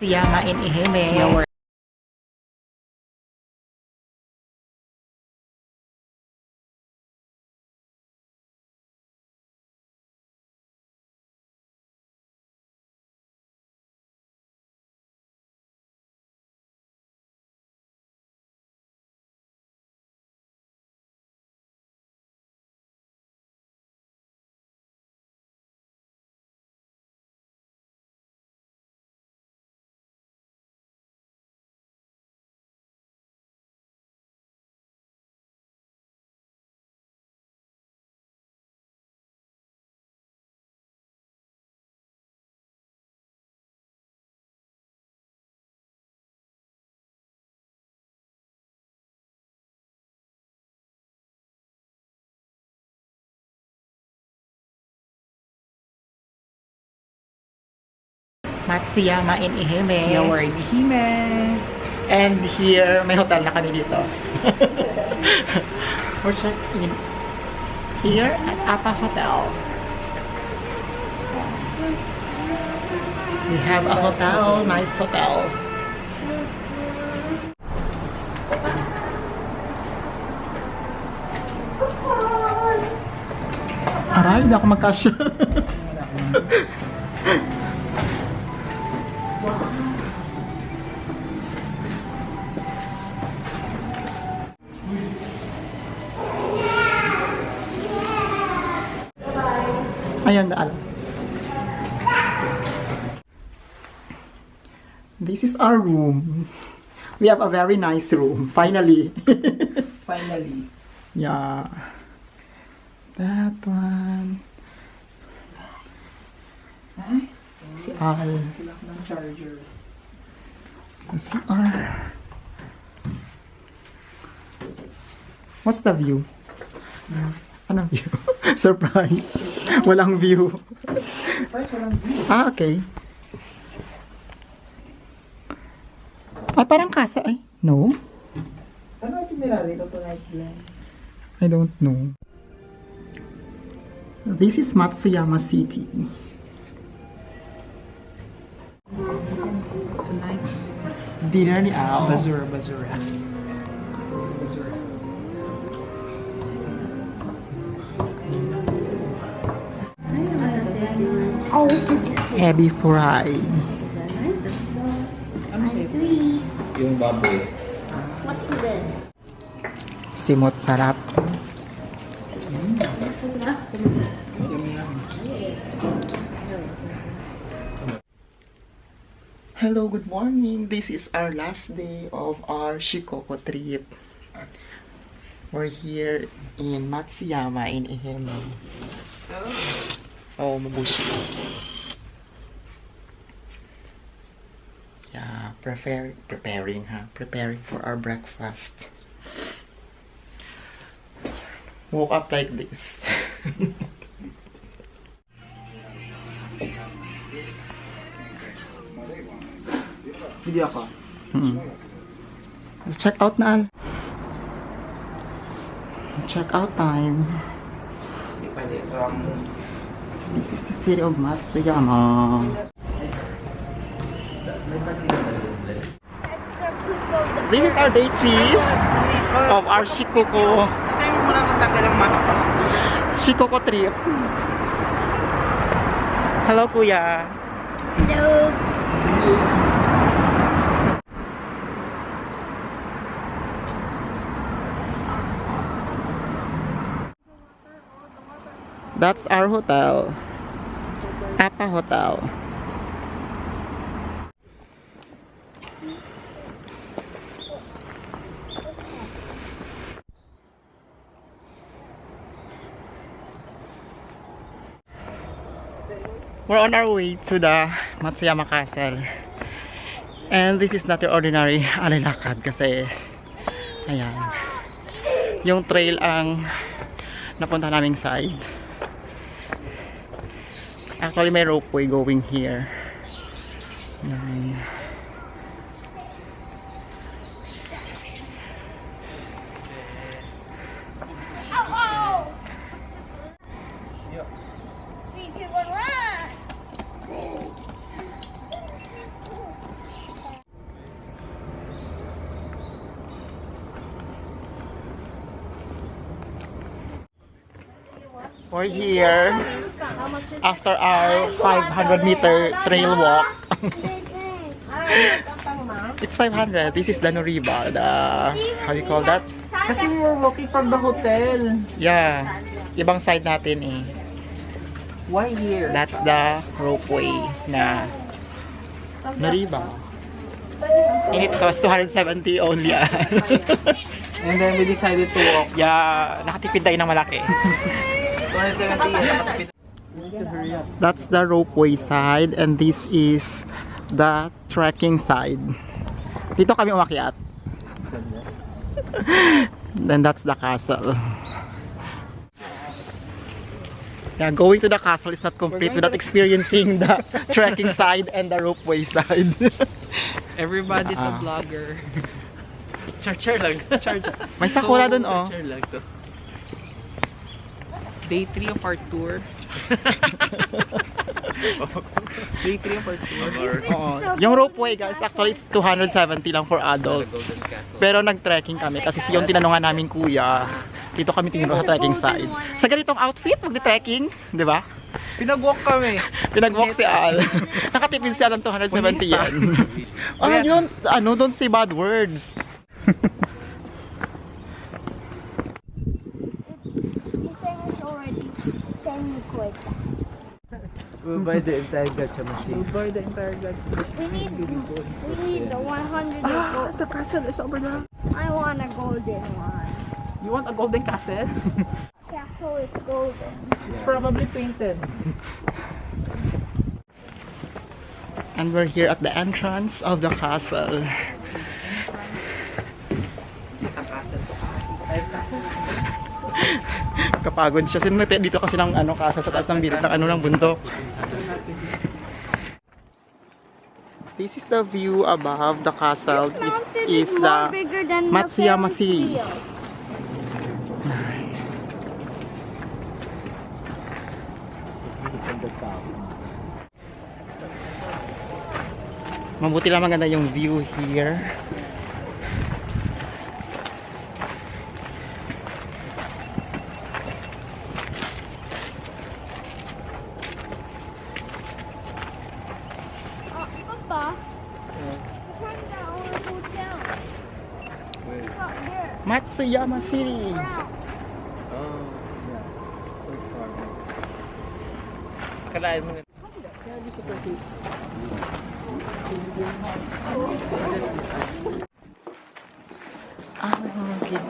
Matsuyama in Ehime. Matsuyama in Ehime. Yeah, we're in Ehime. And here, may hotel na kami dito. We're checked in here at Appa Hotel. We have a hotel, nice hotel. Aray, hindi ako magkasya. Ayan, daan. This is our room. We have a very nice room. Finally. Finally. Yeah. That one. Si Al. Tulak ng charger. Si R. What's the view? Anong view? Surprise. Walang view. Surprise, walang view. Ah, okay. Ay, parang casa ay. No? Ano ito nila dito tonight lang? I don't know. This is Matsuyama City. Tonight? Dinner ni Al. Bazura. Bazura. Ebi Fry. Ano sa'yo? Yung baboy. What's this? Simot sarap. Yummy. Hello, good morning. This is our last day of our Shikoku trip. We're here in Matsuyama in Ehime. Oh, Mabushi. Yeah, preparing for our breakfast. Woke up like this. Video ako. Check out na Al. Check out time. Hindi pwede. Ito ang... This is the city of Matsuyama. This is our day 3 of our Shikoku Atay mo muna natanggal ang mask. Shikoku trip. Hello, Kuya. Hello. That's our hotel. Appa Hotel. We're on our way to the Matsuyama Castle. And this is not your ordinary alilakad kasi ayan. Yung trail ang napunta naming side. Actually, may ropeway going here. Ayan. We're here after our 500-meter trail walk. It's 500. This is the Noriba. The, how do you call that? Kasi we were walking from the hotel. Yeah. Ibang side natin eh. Why here? That's the ropeway na Noriba. And it costs 270 only. And then we decided to walk. Yeah, nakatipid tayo ng malaki. 170. That's the ropeway side and this is the trekking side. Dito kami umakyat. Then that's the castle. Yeah, going to the castle is not complete without experiencing the trekking side and the ropeway side. Everybody's a vlogger. Char lang. May sakura dun oh. Char lang to. Day 3 of our tour. Day 3 of our tour. Oo. Yung ropeway guys, actually it's 270 lang for adults. Pero nag-trekking kami kasi yung tinanungan namin kuya, dito kami tinuro sa trekking side. Sa ganitong outfit, mag-trekking, di ba? Pinag-walk kami. Pinag-walk si Al. Nakatipid siya ng 270 yan. Oh, yun, ano, don't say bad words. This thing is already semi-quick. We'll buy the entire gacha machine. We'll buy the entire gacha machine. We need the 100 gold. The castle is over there. I want a golden one. You want a golden castle? Castle is golden. It's probably painted. And we're here at the entrance of the castle. Kapagod siya. Sinunod dito kasi ng ano, castle sa taas ng bilik ng ano ng bundok. This is the view above the castle. This is the Matsuyama City. Mabuti lang maganda yung view here. Papa, turn down or go down. Up there. Matsuyama City. Brown. Oh, yeah. So far. Akalain mo na. Ah, okay.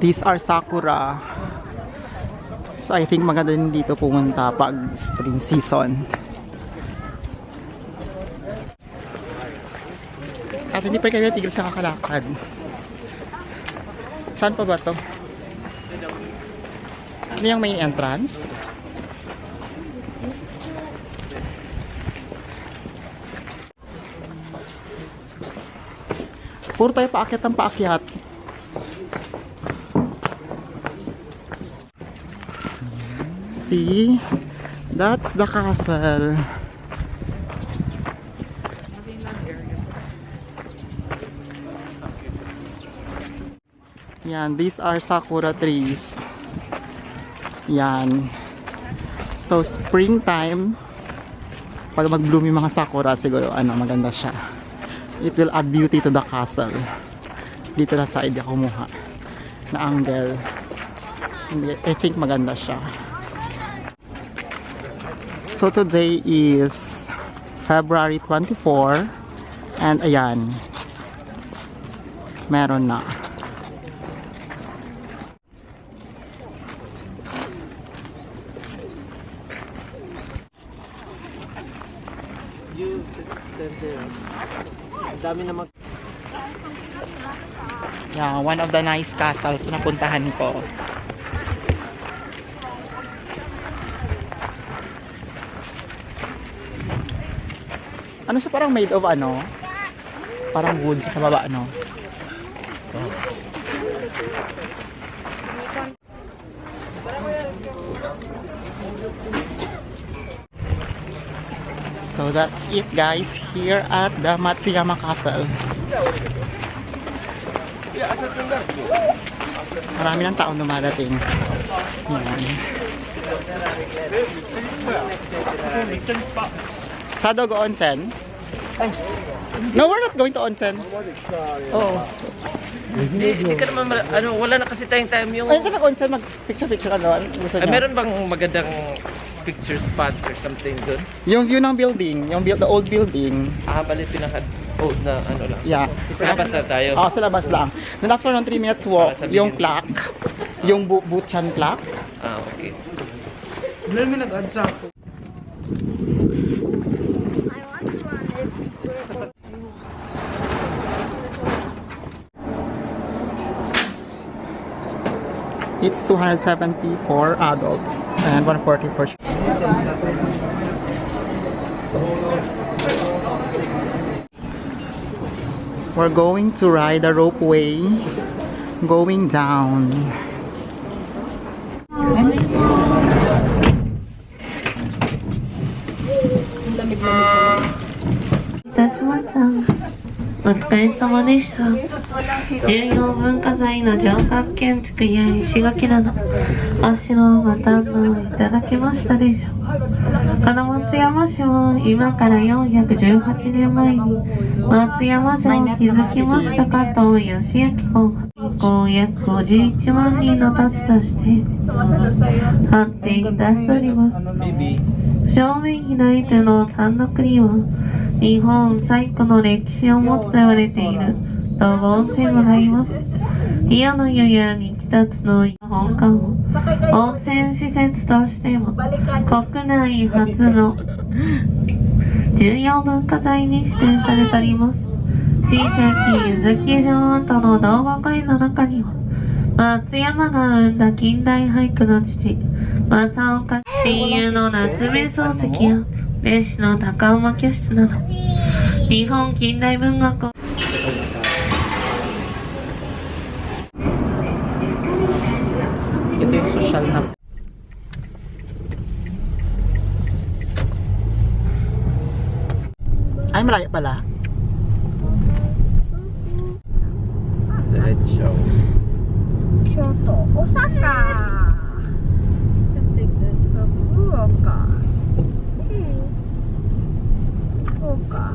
These are sakura. So I think maganda din dito pumunta pag spring season. At hindi pa kami tigil sa kakalakad. Saan pa ba to? Ano yung main entrance? Puro tayo paakyat ng paakyat. See? That's the castle. Yan, these are sakura trees. Yan. So, springtime, pag mag-bloom yung mga sakura, siguro, ano, maganda siya. It will add beauty to the castle. Dito na side ako kumuha na angle. I think maganda siya. So, today is February 24 and ayan, meron na. You stand there. Ang dami na mag... Yeah, one of the nice castles na napuntahan ko. Ano siya, parang made of ano? Parang wood sa baba, ano? So So that's it guys here at the Matsuyama Castle. Marami ng taong dumadating. Yan. Sa Dogo Onsen? No, we're not going to onsen. Oo. Hindi ka naman, wala na kasi tayong time yung... Ano ka mag-onsen? Mag-picture-picture ka doon? Gusto Ay, niyo? meron bang magandang picture spot or something doon? Yung view ng building, the old building. Bali pinaka-old na ano lang. Yeah. Sa labas na tayo. Oo, sa labas lang. Then after ng 3 minutes walk, Sabihin yung mo. plaque, yung Buchan plaque. Okay. Ilan may nag-add sa ako? I want to run it. It's 270 for adults and 140 for children. We're going to ride a ropeway going down.お疲れ様でした。重要文化財の城郭建築や石垣などお城をご堪能いただけましたでしょう。この松山市は今から418年前に松山城を築きました加藤義明公が人口約51万人の土地として発展いたしております。正面左手の山麓には日本最古の歴史を持つと言われている道後温泉があります。岩の湯や煮立つの本館を温泉施設としても国内初の重要文化財に指定されております。小さき柚木女王との同和会の中には松山が生んだ近代俳句の父正岡親友の夏目漱石や弟子の高尾居士など日本近代文学をIto yung social na... Ay, malayo pala. Diretso. Kyoto, Osaka, Fukuoka, Fukuoka.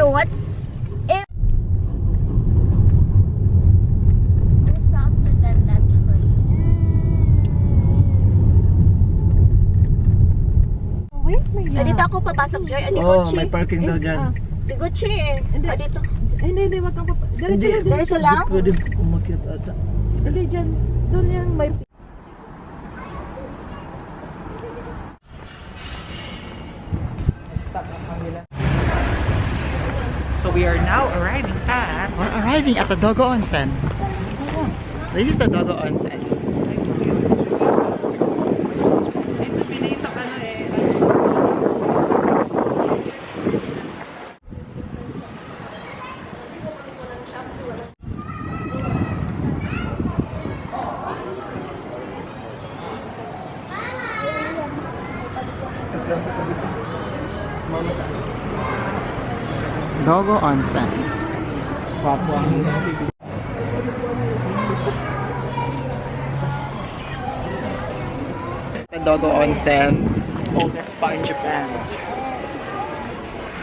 What's faster than that train? Dito ako papasok, Joy. Oh, may parking daw dyan. Diguchi eh. Dito. Hindi, wag kang Diretso Diretso lang? Pwede umakyat ata. Dali dyan. Doon yung may... So we are now arriving at... We're arriving at the Dogo Onsen. This is the Dogo Onsen. Dito pinay sa ano eh. Dogo Onsen. Wapo ang The Dogo Onsen. oldest spa in Japan.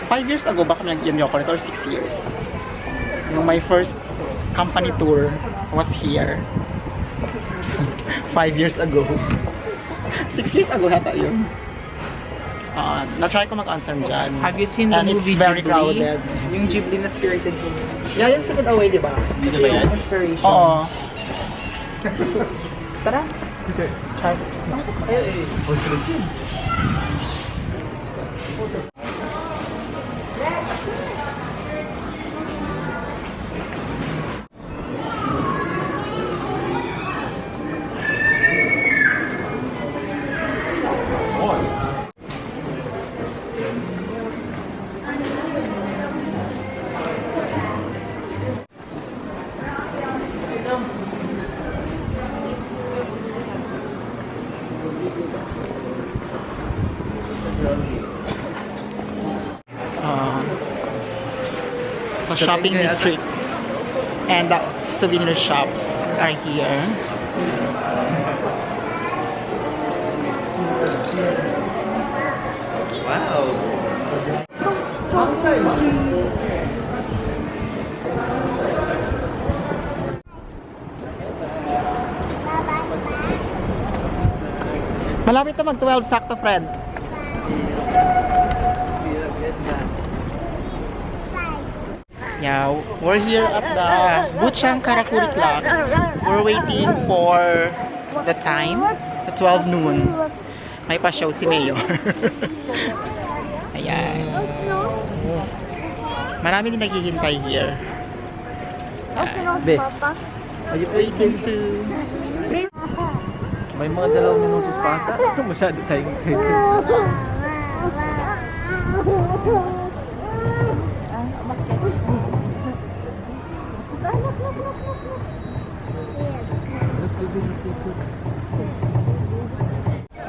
5 years ago ba kami nag-Yoko nito or 6 years? Yung my first company tour was here. 5 years ago. 6 years ago hata yun. Na-try ko mag-onsen dyan. Have you seen the And movie it's very Ghibli? crowded. Yung Ghibli na spirited movie. Yeah, yung Spirited Away, di ba? Di ba yan? Inspiration. Oo. Tara. Try. shopping Kaya- district. And the souvenir shops are here. Wow. Malapit na mag-12 sakto, friend. Yeah, we're here at the Butchang Karakuri Club. We're waiting for the time, the 12 noon. May pa-show si Mayor. Ayan. Marami din naghihintay here. Be, Waiting to... may mga 2 minutos pa ata. Ito masyado tayong excited.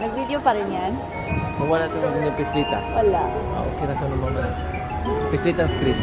Nag-video pa rin yan? Kung wala ito yung pislita. Wala. Okay na sa naman na. Pislita ang screen.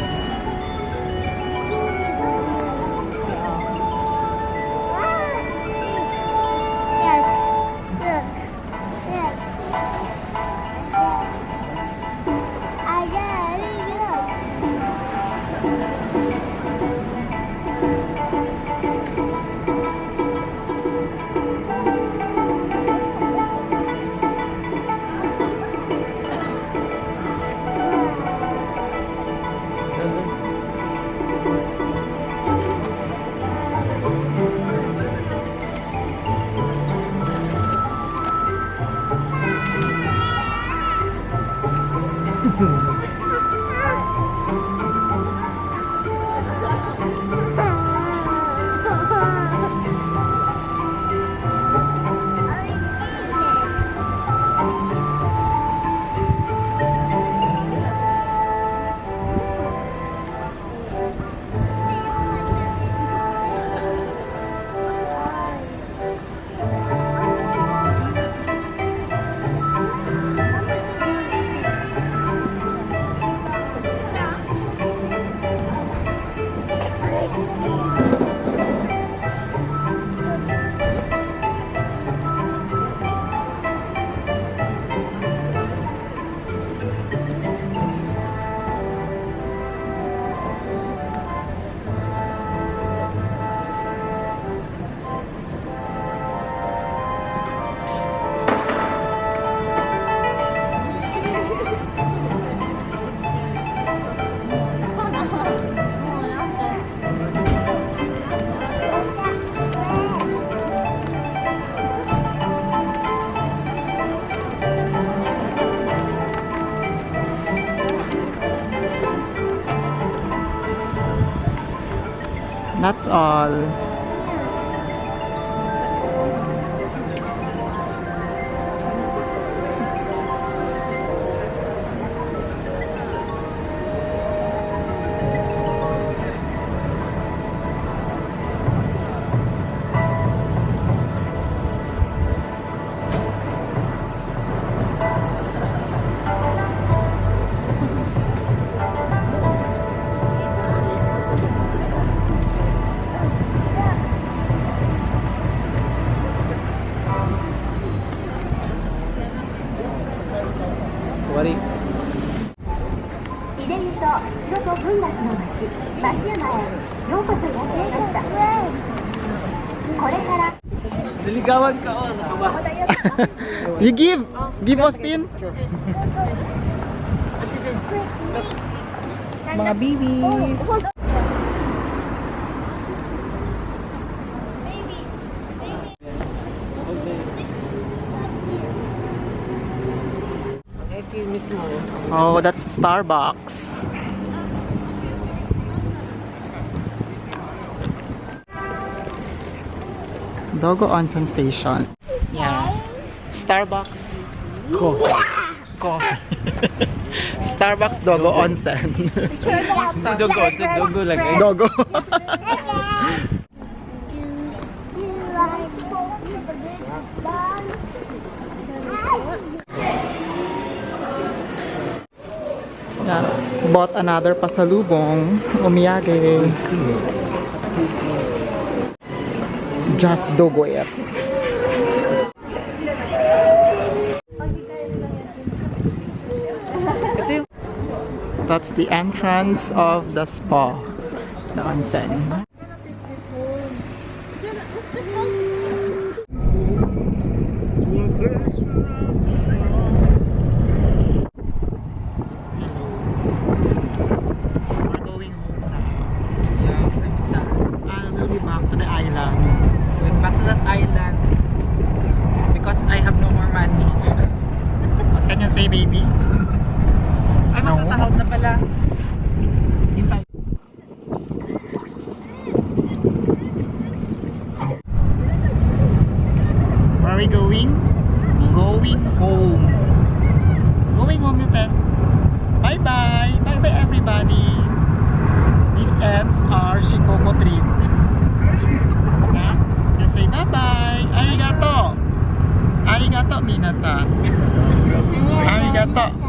That's all. Wari. 入れると色と文学の街松山へようこそいらっしゃいましたこれから Niligawan ka o. Ano ba? You give Austin. Mga babies. Oh, that's Starbucks. Dogo Onsen Station. Yeah. Starbucks. Coffee. Starbucks Dogo Onsen. Dogo, dogo lang eh. Dogo. Yeah. bought another pasalubong, omiyage. Just do it. That's the entrance of the spa, the onsen. We're going home now. Yeah, I'm sad. I will be back to the island. Went back to that island because I have no more money. What can you say, baby? Ay, No. magtatahod na pala. Di pa. Where are we going? Going home. Going home, Nuten. Bye-bye. Bye-bye, everybody. This ends our Shikoku trip. Yeah? Just say bye-bye. Arigato. Arigato, minasan. Arigato.